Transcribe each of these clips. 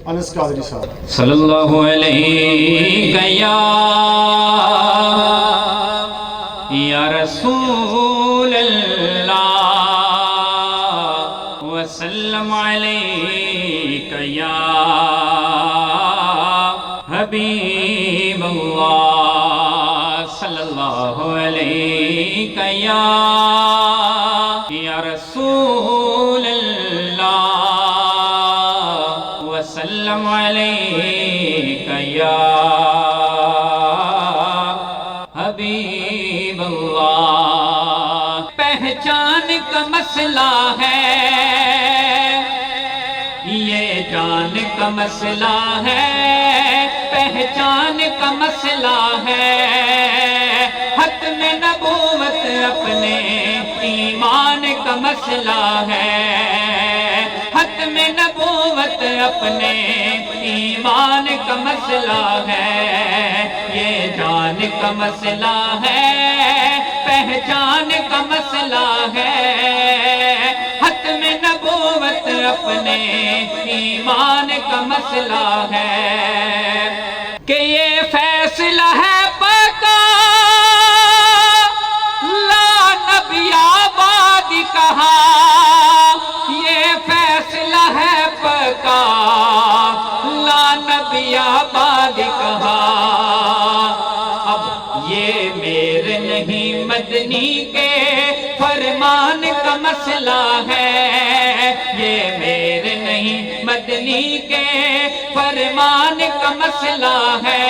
انس قادری صاحب. صلی اللہ علیہ یا رسول اللہ وسلم علیک یا حبیب اللہ صلی اللہ علیہ یا رسول اللہ وسلم علیک یا حبیب اللہ. پہچان کا مسئلہ ہے یہ جان کا مسئلہ ہے، پہچان کا مسئلہ ہے، ختم نبوت اپنے ایمان کا مسئلہ ہے، ختم نبوت اپنے ایمان کا مسئلہ ہے، یہ جان کا مسئلہ ہے، پہچان کا مسئلہ ہے، ختم نبوت اپنے ایمان کا مسئلہ ہے کہ یہ فیصلہ ہے پکا لا نبی آباد کہا، یہ فیصلہ ہے پکا لا نبی آباد کہا. اب یہ میرے نہیں مدنی کے فرمان کا مسئلہ ہے، یہ میرے نہیں مدنی کے فرمان کا مسئلہ ہے،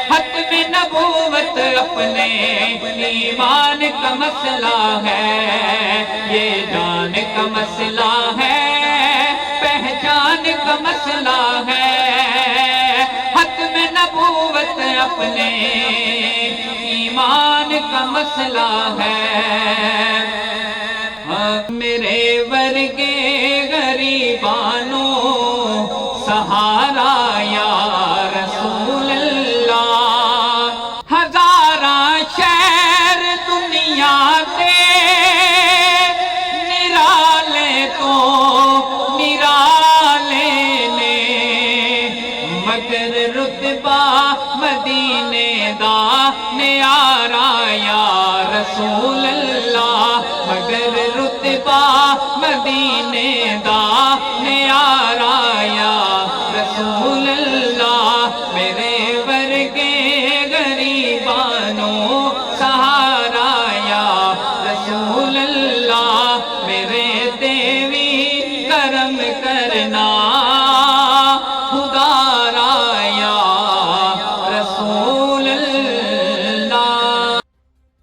ختم نبوت اپنے ایمان کا مسئلہ ہے، یہ جان کا مسئلہ ہے، پہچان کا مسئلہ ہے، ختم نبوت اپنے ایمان کا مسئلہ ہے. میرے ورگے غریبانوں سہارا یا رسول اللہ، ہزاراں شہر دنیا دے نرالے تو نرالے نے، مگر رتبہ مدینے دا نیارا یا رسول اللہ، مگر رتبہ مدینے دا نیارا یا رسول اللہ. میرے ورگے غریبانوں سہارا یا رسول اللہ، میرے دیوی کرم کرنا